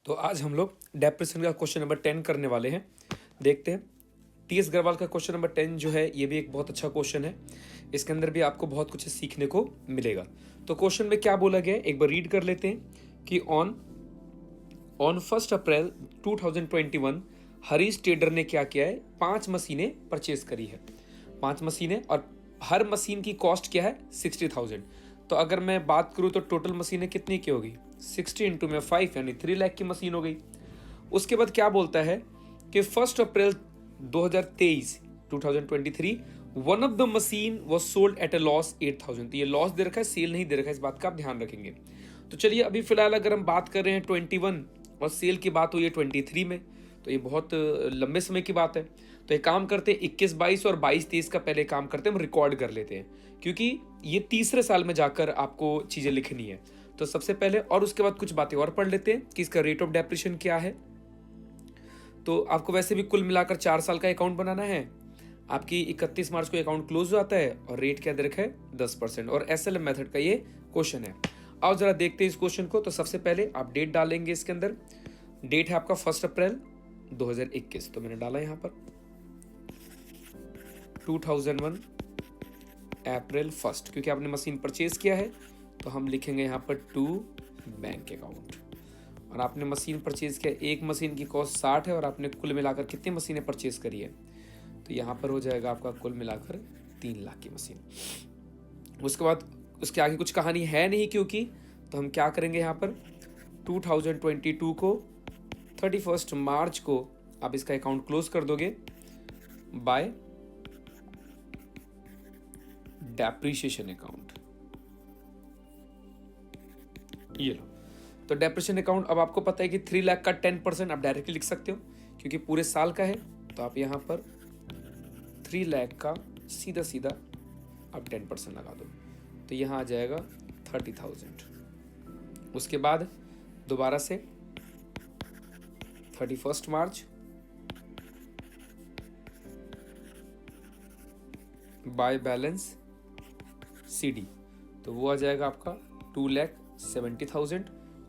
तो आज हम लोग डेप्रेशन का क्वेश्चन नंबर 10 करने वाले हैं। देखते हैं। टी.एस. अग्रवाल का क्वेश्चन नंबर 10 जो है ये भी एक बहुत अच्छा क्वेश्चन है। इसके अंदर भी आपको बहुत कुछ सीखने को मिलेगा। तो क्वेश्चन में क्या बोला गया है एक बार रीड कर लेते हैं कि ऑन 1 अप्रैल 2021 हरीश ट्रेडर ने क्या किया है, 5 मशीनें परचेज करी है। 5 मशीनें और हर मशीन की कॉस्ट क्या है 60,000। तो अगर मैं बात करूं तो टोटल मशीनें कितनी की होगी 60 इंटू में 5 यानी 3 लाख की मशीन हो गई। उसके बाद क्या बोलता है कि 1 अप्रैल 2023 one of the machine was sold at a loss 8,000। तो ये लॉस दे रखा है, सेल नहीं दे रखा है, इस बात का आप ध्यान रखेंगे। तो चलिए अभी फिलहाल अगर हम बात कर रहे हैं 21 और सेल की बात हुई है 23 में, तो ये बहुत लंबे समय की बात है। तो एक काम करते हैं 21-22 और 22-23 का पहले काम करते हैं, हम रिकॉर्ड कर लेते हैं क्योंकि ये तीसरे साल में जाकर आपको चीजें लिखनी है। तो सबसे पहले और उसके बाद कुछ बातें और पढ़ लेते हैं कि इसका रेट ऑफ डेप्रिसिएशन क्या है। तो आपको वैसे भी कुल मिलाकर 4 साल का अकाउंट बनाना है। आपकी 31 मार्च को अकाउंट क्लोज हो जाता है और रेट क्या दे रखा है 10% और एसएलएम मेथड का ये क्वेश्चन है। आओ जरा देखते हैं इस क्वेश्चन को। तो सबसे पहले आप डेट डालेंगे, इसके अंदर डेट है आपका 1 अप्रैल 2021। तो मैंने डाला यहां पर 2001 अप्रैल 1 क्योंकि आपने मशीन परचेज किया है। तो हम लिखेंगे यहां पर टू बैंक अकाउंट। और आपने मशीन परचेज किया, एक मशीन की कॉस्ट 60 है और आपने कुल मिलाकर कितनी मशीनें परचेज करी है, तो यहाँ पर हो जाएगा आपका कुल मिलाकर 3 लाख की मशीन। उसके बाद उसके आगे कुछ कहानी है नहीं क्योंकि, तो हम क्या करेंगे यहाँ पर 2022 को 31 मार्च को आप इसका अकाउंट क्लोज कर दोगे बाय डेप्रिसिएशन अकाउंट। ये लो, तो डेप्रिसिएशन अकाउंट अब आपको पता है कि 3 लाख का 10% आप डायरेक्टली लिख सकते हो क्योंकि पूरे साल का है। तो आप यहाँ पर 3 लाख का सीधा सीधा आप 10% लगा दो, तो यहाँ आ जाएगा 30,000। उसके बाद दोबारा से 31 मार्च बाय बैलेंस सीडी, तो वो आ जाएगा आपका 2,70,000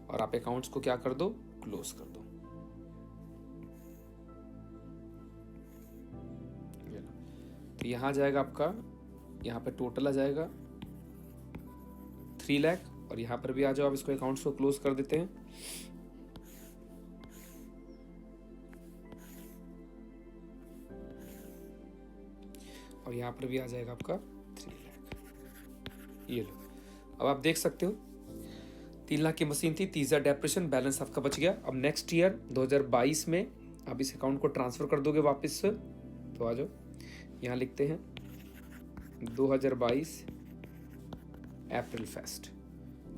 और आप अकाउंट्स को क्या कर दो, क्लोज कर दो। तो यहां आ जाएगा आपका, यहाँ पे टोटल आ जाएगा 3 लाख और यहाँ पर भी आ जाओ, आप इसको अकाउंट्स को क्लोज कर देते हैं। और यहाँ पर भी आ जाएगा आपका 3 लाख। ये लो, अब आप देख सकते हो 3 लाख की मशीन थी, 30,000 डेप्रिसिएशन, बैलेंस आपका बच गया। अब नेक्स्ट ईयर 2022 में आप इस अकाउंट को ट्रांसफर कर दोगे वापस से। तो आ जाओ, यहाँ लिखते हैं 2022 अप्रैल 1,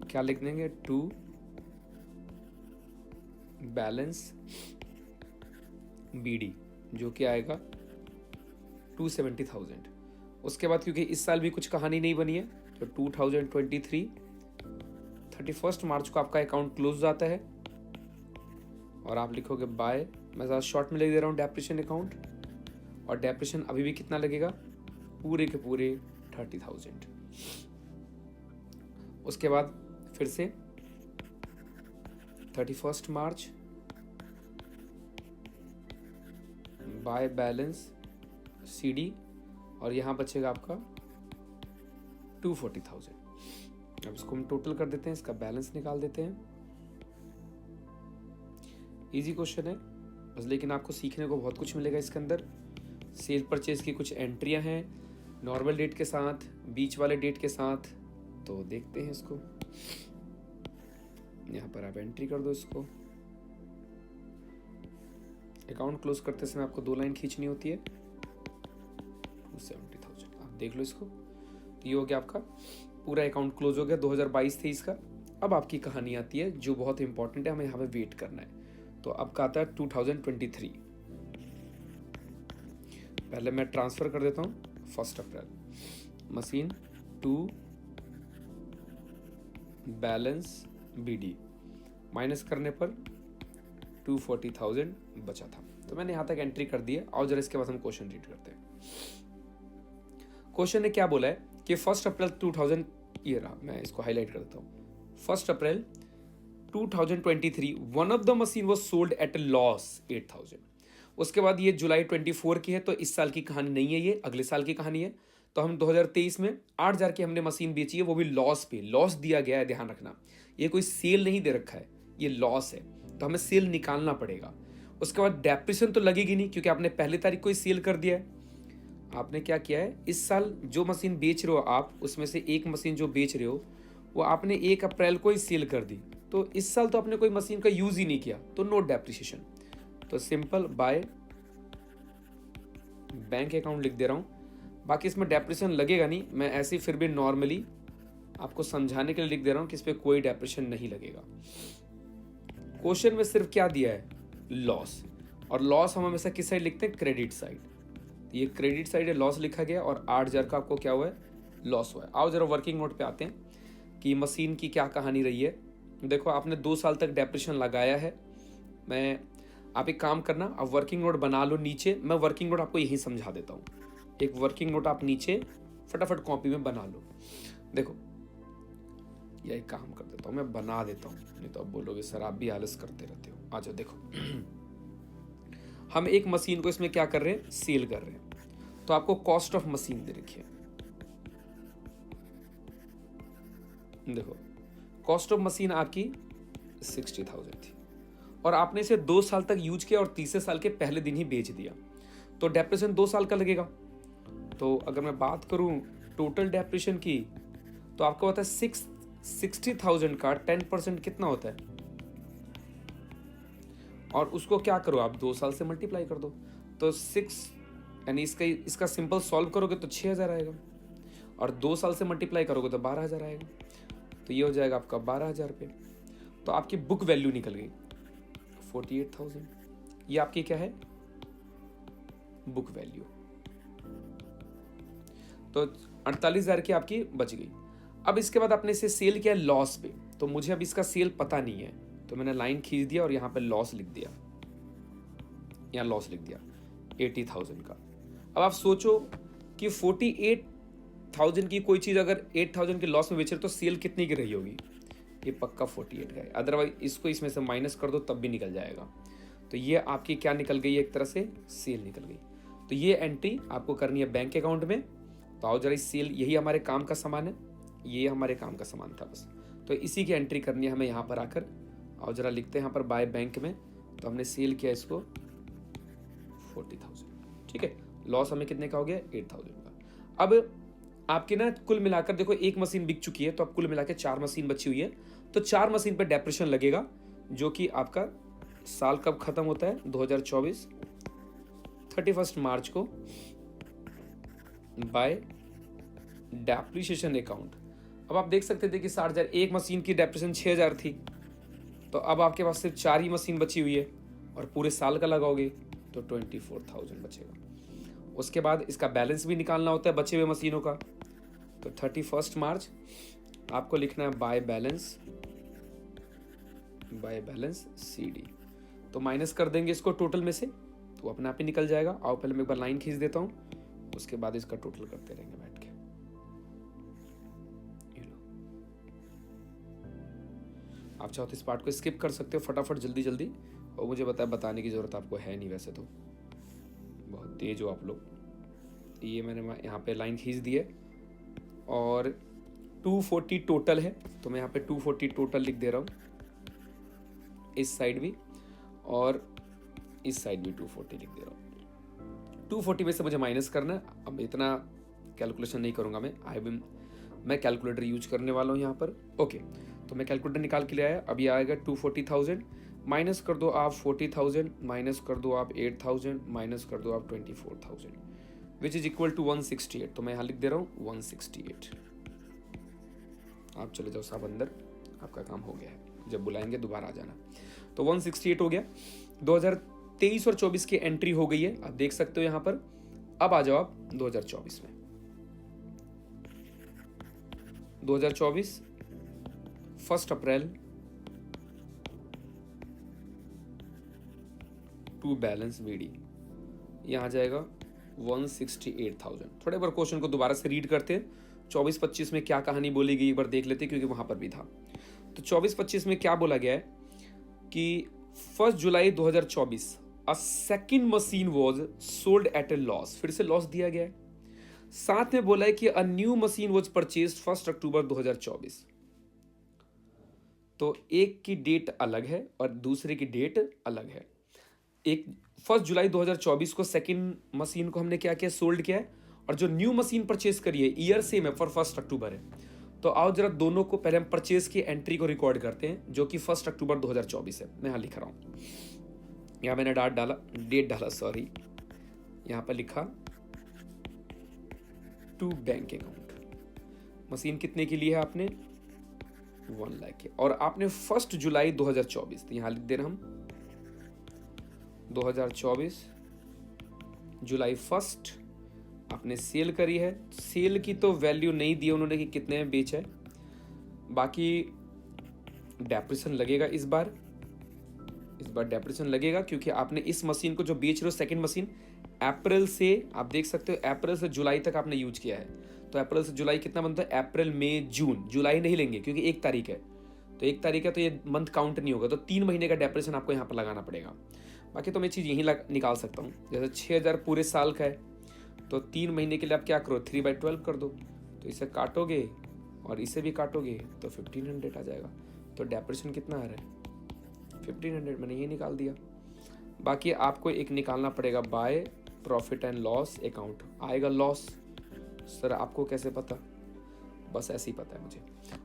क्या लिख देंगे, टू बैलेंस बीडी, जो कि आएगा 270,000। उसके बाद क्योंकि इस साल भी कुछ कहानी नहीं बनी है, तो 2023 31 मार्च को आपका अकाउंट क्लोज हो जाता है और आप लिखोगे बाय, मैं ज़्यादा शॉर्ट में लिख दे रहा हूँ, डेप्रिसिएशन अकाउंट। और डेप्रिसिएशन अभी भी कितना लगेगा, पूरे के पूरे 30,000। उसके बाद फिर से 31 मार्च बाय बैलेंस सीडी और यहां बचेगा आपका 240,000। अब इसको हम टोटल कर देते हैं, इसका बैलेंस निकाल देते हैं। इजी क्वेश्चन है बस, लेकिन आपको सीखने को बहुत कुछ मिलेगा इसके अंदर। सेल परचेज की कुछ एंट्रियां हैं नॉर्मल डेट के साथ, बीच वाले डेट के साथ। तो देखते हैं इसको, यहां पर आप एंट्री कर दो इसको। अकाउंट क्लोज करते समय आपको 2 लाइन खींचनी होती है, 270,000। आप देख लो इसको, तो ये हो गया आपका पूरा अकाउंट क्लोज हो गया 2022-23 का। अब आपकी कहानी आती है जो बहुत इंपॉर्टेंट है, हमें यहाँ पे वेट करना है। तो अब का आता है 2023। पहले मैं ट्रांसफर कर देता हूँ 1 अप्रैल, machine to balance BD, minus करने पर 240,000 बचा था। तो मैंने यहां तक एंट्री कर दी है। और जरा इसके बाद हम क्वेश्चन रीड करते हैं। क्वेश्चन ने क्या बोला है कि 1 अप्रैल 2000, ये रहा, मैं इसको हाईलाइट कर देता हूँ। 1 अप्रैल 2023 one of the machine was sold at a loss 8,000। उसके बाद ये जुलाई 24 की है, तो इस साल की कहानी नहीं है, ये अगले साल की कहानी है। तो हम 2023 में 8,000 की हमने मशीन बेची है, वो भी लॉस पे। लॉस दिया गया है, ध्यान रखना, ये कोई सेल नहीं दे रखा है, ये लॉस है, तो हमें सेल निकालना पड़ेगा। उसके बाद डेप्रिसिएशन तो लगेगी नहीं, क्योंकि आपने पहली तारीख को ही सेल कर दिया है। आपने क्या किया है, इस साल जो मशीन बेच रहे हो आप, उसमें से एक मशीन जो बेच रहे हो वो आपने 1 अप्रैल को ही सेल कर दी, तो इस साल तो आपने कोई मशीन का यूज ही नहीं किया, तो नो डेप्रिसिएशन। तो सिंपल बाय बैंक अकाउंट लिख दे रहा हूं। बाकी इसमें डेप्रिसिएशन लगेगा नहीं, मैं ऐसे ही फिर भी नॉर्मली आपको समझाने के लिए लिख दे रहा हूं कि इस पर कोई डेप्रिसिएशन नहीं लगेगा। क्वेश्चन में सिर्फ क्या दिया है, लॉस, और लॉस हम हमेशा किस साइड लिखते हैं, क्रेडिट साइड। ये क्रेडिट साइड है, लॉस लिखा गया, और 8,000 का आपको क्या हुआ है, लॉस हुआ है। आओ जरा वर्किंग नोट पे आते हैं कि मशीन की क्या कहानी रही है। देखो आपने 2 साल तक डेप्रिसिएशन लगाया है। आप एक काम करना, आप वर्किंग नोट बना लो नीचे, मैं वर्किंग नोट आपको यही समझा देता हूँ। एक वर्किंग नोट आप नीचे फटाफट कॉपी में बना लो। देखो या एक काम कर देता हूँ, मैं बना देता हूँ, नहीं तो आप बोलोगे सर आप भी आलस करते रहते हो। आ जाओ, देखो हम एक मशीन को इसमें क्या कर रहे हैं, सेल कर रहे हैं। तो आपको कॉस्ट ऑफ मशीन दे रखी है। देखो कॉस्ट ऑफ मशीन आपकी 60,000 थी, और आपने इसे 2 साल तक यूज किया, और तीसरे साल के पहले दिन ही बेच दिया, तो डेप्रिसिएशन 2 साल का लगेगा। तो अगर मैं बात करूं टोटल डेप्रिसिएशन की, तो आपको पता है 60,000 का 10% कितना होता है, और उसको क्या करो आप 2 साल से मल्टीप्लाई कर दो, तो 6 यानी इसका सिंपल सॉल्व करोगे तो 6,000 आएगा, और 2 साल से मल्टीप्लाई करोगे तो 12,000 आएगा, तो ये हो जाएगा आपका 12,000 पे। तो आपकी बुक वैल्यू निकल गई 48,000। ये आपकी क्या है, बुक वैल्यू। तो 48,000 की आपकी बच गई। अब इसके बाद आपने इसे सेल किया लॉस पे, तो मुझे अब इसका सेल पता नहीं है, तो मैंने लाइन खींच दिया और यहां पे लॉस लिख दिया, यहां लॉस लिख दिया 80,000 का। अब आप सोचो कि 48,000 की कोई चीज अगर 8,000 के लॉस में बेच रहे तो सेल कितनी की रही होगी, ये पक्का 48 का है। अदरवाइज इसको इसमें से माइनस कर दो तब भी निकल जाएगा। तो ये आपकी क्या निकल गई, एक तरह से सेल निकल गई। तो ये एंट्री आपको करनी है बैंक अकाउंट में। तो आओ जरा, इस सेल यही हमारे काम का सामान है, ये हमारे काम का सामान था बस, तो इसी की एंट्री करनी है हमें यहाँ पर आकर। आओ जरा लिखते हैं यहाँ पर बाय बैंक में। तो हमने सेल किया इसको 40,000, ठीक है। लॉस हमें कितने का हो गया, 8,000 का। अब आपके ना कुल मिलाकर देखो, एक मशीन बिक चुकी है, तो अब कुल मिलाकर 4 मशीन बची हुई है, तो 4 मशीन पर डेप्रिसिएशन लगेगा, जो कि आपका साल कब खत्म होता है, 2024 31 मार्च को, बाय डेप्रिसिएशन अकाउंट। अब आप देख सकते थे कि 60,000, एक मशीन की डेप्रिसिएशन 6,000 थी, तो अब आपके पास सिर्फ 4 ही मशीन बची हुई है, और पूरे साल का लगाओगे तो 24,000 बचेगा। उसके बाद इसका बैलेंस भी निकालना होता है बचे हुए मशीनों का, तो 31 मार्च आपको लिखना है बाय बैलेंस CD। तो माइनस कर देंगे इसको टोटल में से, तो अपने आप ही निकल जाएगा। आओ पहले मैं एक बार लाइन खींच देता हूं, उसके बाद इसका टोटल करते रहेंगे बैठ के। ये लो, आप चाहो तो इस पार्ट को स्किप कर सकते हो फटाफट जल्दी जल्दी, और मुझे बताने की जरूरत आपको है नहीं, वैसे तो बहुत तेज हो आप लोग। ये मैंने यहाँ पे लाइन खींच दी है, और 240 टोटल है, तो मैं यहाँ पे 240 टोटल लिख दे रहा हूँ, इस साइड भी और इस साइड भी 240 लिख दे रहा हूँ। 240 में से मुझे माइनस करना है। अब इतना कैलकुलेशन नहीं करूंगा मैं कैलकुलेटर यूज करने वाला हूँ यहाँ पर। ओके, तो मैं कैलकुलेटर निकाल के ले आया। अब ये आएगा 240,000, माइनस कर दो आप 40,000, माइनस कर दो आप 8,000, माइनस कर दो आप 24,000, विच इज इक्वल टू 168। तो मैं यहाँ लिख दे रहा हूँ 168। आप चले जाओ साहब अंदर, आपका काम हो गया है, जब बुलाएंगे दोबारा आ जाना। तो 168 हो गया। 2023 और 24 की एंट्री हो गई है, आप देख सकते हो यहां पर। अब आ जाओ आप 2024 में। 2024 1 अप्रैल टू बैलेंस BD, यहां आ जाएगा 168,000। थोड़े बार क्वेश्चन को दोबारा से रीड करते हैं, 24-25 में क्या कहानी बोली गई एक बार देख लेते, क्योंकि वहां पर भी था। तो 24-25 में क्या बोला गया है कि 1 जुलाई 2024 a second machine was sold at A loss, फिर से लॉस दिया गया है। साथ में बोला है कि a new machine was purchased 1 अक्टूबर 2024। तो एक की डेट अलग है और दूसरे की डेट अलग है। एक 1 जुलाई 2024 को सेकंड मशीन को हमने क्या किया, सोल्ड किया है, और जो न्यू मशीन परचेज करी है ईयर सेम है, फॉर 1 अक्टूबर है। तो आओ जरा दोनों को पहले हम परचेज की एंट्री को रिकॉर्ड करते हैं, जो कि 1 अक्टूबर 2024 है। मैं यहाँ लिख रहा हूँ, यहाँ मैंने डेट डाला सॉरी, यहाँ पर लिखा टू बैंक अकाउंट। मशीन कितने की ली है आपने, 1 लाख की, और आपने 1 जुलाई 2024, तो यहाँ लिख दे रहे हम 2024 जुलाई 1 आपने सेल करी है। सेल की तो वैल्यू नहीं दी उन्होंने कि कितने में बेचा है, बाकी डेप्रिसिएशन लगेगा इस बार डेप्रिसिएशन लगेगा, क्योंकि आपने इस मशीन को जो बेच रहे हो सेकंड मशीन, अप्रैल से आप देख सकते हो अप्रैल से जुलाई तक आपने यूज किया है। तो अप्रैल से जुलाई कितना बनता है, अप्रैल मई जून, जुलाई नहीं लेंगे क्योंकि 1 तारीख है, तो 1 तारीख है तो ये मंथ काउंट नहीं होगा, तो 3 महीने का डेप्रिसिएशन आपको यहाँ पर लगाना पड़ेगा। बाकी तो मैं चीज़ यहीं निकाल सकता हूँ, जैसे 6000 पूरे साल का है, तो 3 महीने के लिए आप क्या करो, 3/12 कर दो, तो इसे काटोगे और इसे भी काटोगे तो 1500 आ जाएगा। तो डेप्रिसिएशन कितना आ रहा है, 1500, मैंने ये निकाल दिया। बाकी आपको एक निकालना पड़ेगा by profit and loss account, आएगा लॉस। सर आपको कैसे पता, बस ऐसे ही पता है मुझे।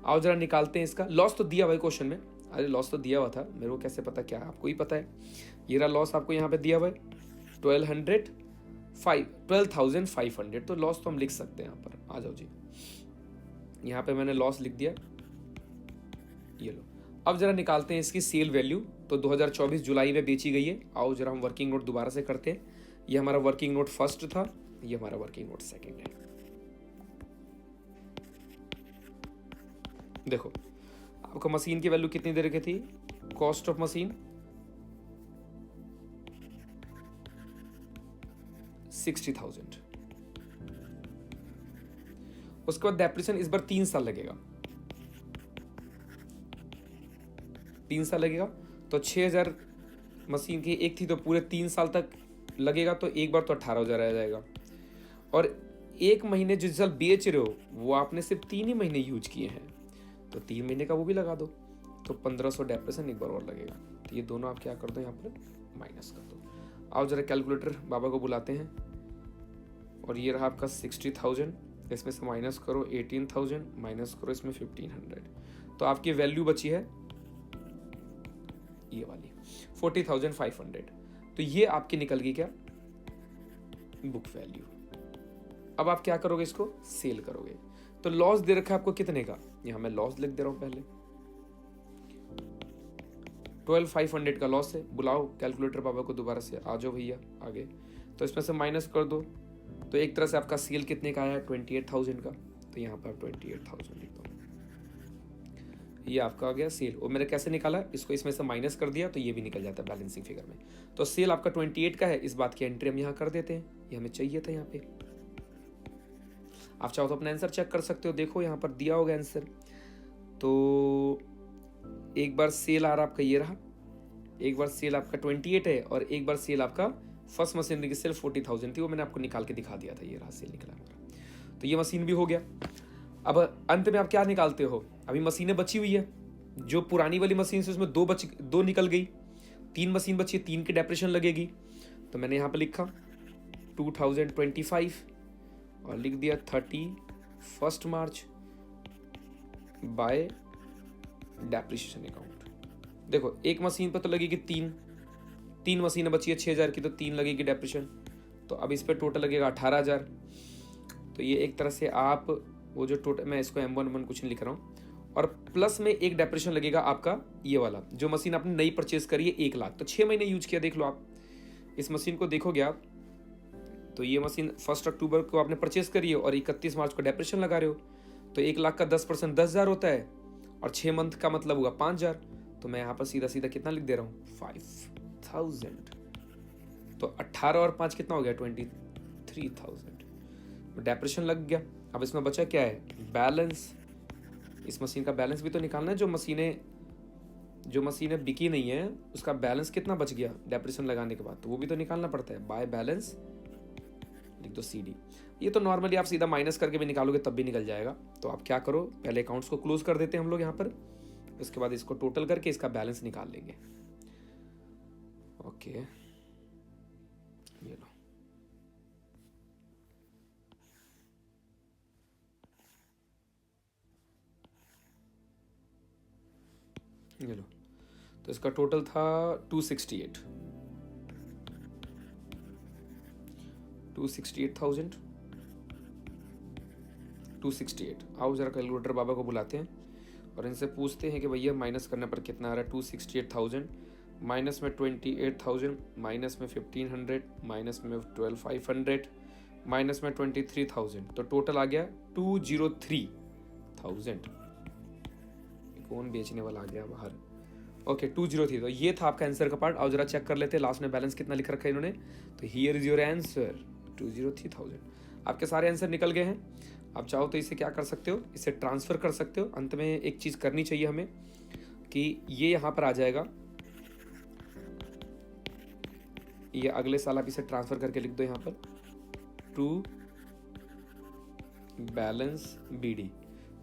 आओ जरा निकालते हैं इसका। लॉस तो दिया हुआ है क्वेश्चन में, अरे लॉस तो दिया हुआ था, मेरे को कैसे पता, क्या आपको ही पता है। ये रहा लॉस आपको यहाँ पे दिया हुआ है 12,500, तो लॉस तो हम लिख सकते हैं यहाँ पर। आ जाओ जी, यहाँ पे मैंने लॉस लिख दिया, ये लो। अब जरा निकालते हैं इसकी सेल वैल्यू। तो 2024 जुलाई में बेची गई है। आओ जरा हम वर्किंग नोट दोबारा से करते हैं। ये हमारा वर्किंग नोट फर्स्ट था, ये हमारा वर्किंग नोट सेकंड है। देखो आपको मशीन की वैल्यू कितनी दे रखी थी, कॉस्ट ऑफ मशीन 60,000। उसके बाद डेप्रिसिएशन इस बार 3 साल लगेगा, 3 साल लगेगा, तो 6000 मशीन की एक थी तो पूरे 3 साल तक लगेगा, तो एक बार तो 18,000 आ जाएगा। और 1 महीने जिस साल बेच रहे हो वो आपने सिर्फ 3 ही महीने यूज किए हैं, तो 3 महीने का वो भी लगा दो, तो 1500 डेप्रिसिएशन एक बार और लगेगा। तो ये दोनों आप क्या कर दो, यहाँ पर माइनस कर दो। आओ जरा कैलकुलेटर बाबा को बुलाते हैं, और ये रहा आपका 60,000, इसमें से माइनस करो 18,000, माइनस करो इसमें 1500, तो आपकी वैल्यू बची है ये वाली 40,500। तो ये आपकी निकल गई क्या, बुक वैल्यू। अब आप क्या करोगे, इसको सेल करोगे। तो लॉस दे रखा है आपको कितने का, यहां मैं लॉस लिख दे रहा हूं पहले, 12,500 का लॉस है। बुलाओ कैलकुलेटर बाबा को दोबारा से, आ जाओ भैया आगे। तो इसमें से माइनस कर दो, तो एक तरह से आपका सेल कितने का आया, 28,000 का, तो यहाँ पर 28,000 लिख दो। ये आपका आ गया सेल। और मैंने कैसे निकाला, इसको इसमें से माइनस कर दिया तो ये भी निकल जाता है बैलेंसिंग फिगर में। तो सेल आपका 28 का है, इस बात की एंट्री हम यहाँ कर देते हैं, ये हमें चाहिए था यहाँ पे। आप चाहो तो अपना आंसर चेक कर सकते हो, देखो यहाँ पर दिया होगा आंसर। तो एक बार सेल आ रहा आपका, ये रहा, एक बार सेल आपका 28 है, और एक बार सेल आपका फर्स्ट मशीनरी की सेल 40,000 थी, वो मैंने आपको निकाल के दिखा दिया था, ये रहा सेल निकला हमारा। तो ये मशीन भी हो गया। अब अंत में आप क्या निकालते हो, अभी मशीनें बची हुई है, जो पुरानी वाली मशीन से उसमें दो निकल गई, 3 मशीन बची है, 3 की डेप्रिसिएशन लगेगी। तो मैंने यहाँ पर लिखा 2025 और लिख दिया 31 मार्च बाय डेप्रिसिएशन अकाउंट। देखो एक मशीन पर तो लगेगी 3 मशीनें बची है 6000 की, तो 3 लगेगी डेप्रिसिएशन, तो अब इस पर टोटल लगेगा 18,000। तो ये एक तरह से आप वो जो टोटल, मैं इसको M1 कुछ नहीं लिख रहा हूँ, और प्लस में एक डेप्रिसिएशन लगेगा आपका ये वाला, जो मशीन आपने नई परचेज करी है 1 लाख, तो 6 महीने यूज किया। देख लो आप इस मशीन को देखोगे आप, तो ये मशीन 1 अक्टूबर को आपने परचेज करी है और 31 मार्च को डेप्रिसिएशन लगा रहे हो, तो 1 लाख का 10% 10,000 होता है, और 6 मंथ का मतलब हुआ 5,000। तो मैं यहाँ पर सीधा सीधा कितना लिख दे रहा हूँ, 5,000। तो 18 और 5 कितना हो गया, 23,000। डेप्रिसिएशन लग गया। अब इसमें बचा क्या है, बैलेंस इस मशीन का बैलेंस भी तो निकालना है। जो मशीनें बिकी नहीं है उसका बैलेंस कितना बच गया डेप्रिसिएशन लगाने के बाद, तो वो भी तो निकालना पड़ता है। बाय बैलेंस लिख दो CD। ये तो नॉर्मली आप सीधा माइनस करके भी निकालोगे तब भी निकल जाएगा। तो आप क्या करो, पहले अकाउंट्स को क्लोज कर देते हैं हम लोग यहाँ पर, उसके बाद इसको टोटल करके इसका बैलेंस निकाल लेंगे। ओके, ये लो, ये लो। तो इसका टोटल था 268,000। 268। आओ जरा कैलकुलेटर बाबा को बुलाते हैं और इनसे पूछते हैं कि भैया माइनस करने पर कितना आ रहा है। 268,000 माइनस में 28,000 माइनस में 1,500 माइनस में 12,500 माइनस में 23,000, तो टोटल आ गया 203,000। कौन बेचने वाला आ गया बाहर। ओके 203। तो ये था आपका आंसर का पार्ट। और जरा चेक कर लेते हैं लास्ट में बैलेंस कितना लिख रखा है इन्होंने। तो हियर इज योर आंसर 203,000। आपके सारे आंसर निकल गए हैं। आप चाहो तो इसे क्या कर सकते हो, इसे ट्रांसफर कर सकते हो। अंत में एक चीज करनी चाहिए हमें कि ये यहां पर आ जाएगा, ये अगले साल आप इसे ट्रांसफर करके लिख दो यहाँ पर टू बैलेंस BD,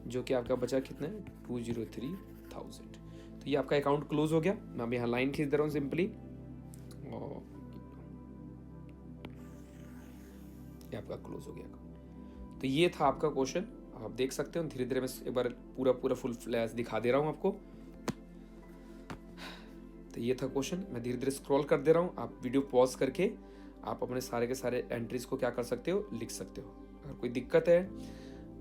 जो कि आपका बचा कितना है 203,000। तो ये आपका अकाउंट क्लोज हो गया। मैं अब यहाँ लाइन खींच दे रहा हूँ सिंपली, और ये आपका क्लोज हो गया। तो ये था आपका क्वेश्चन, आप देख सकते हो। धीरे धीरे मैं एक बार पूरा फुल फ्लैश दिखा दे रहा हूँ आपको। तो ये था क्वेश्चन, मैं धीरे धीरे स्क्रॉल कर दे रहा हूँ। आप वीडियो पॉज करके आप अपने सारे के सारे एंट्रीज को क्या कर सकते हो, लिख सकते हो। अगर कोई दिक्कत है,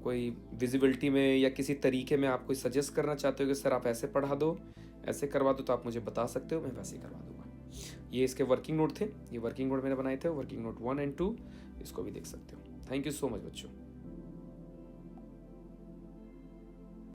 कोई विजिबिलिटी में या किसी तरीके में आप कोई सजेस्ट करना चाहते हो कि सर आप ऐसे पढ़ा दो, ऐसे करवा दो, तो आप मुझे बता सकते हो, मैं वैसे ही करवा दूंगा। ये इसके वर्किंग नोट थे, ये वर्किंग नोट मैंने बनाए थे, वर्किंग नोट 1 और 2, इसको भी देख सकते हो। थैंक यू सो मच बच्चों।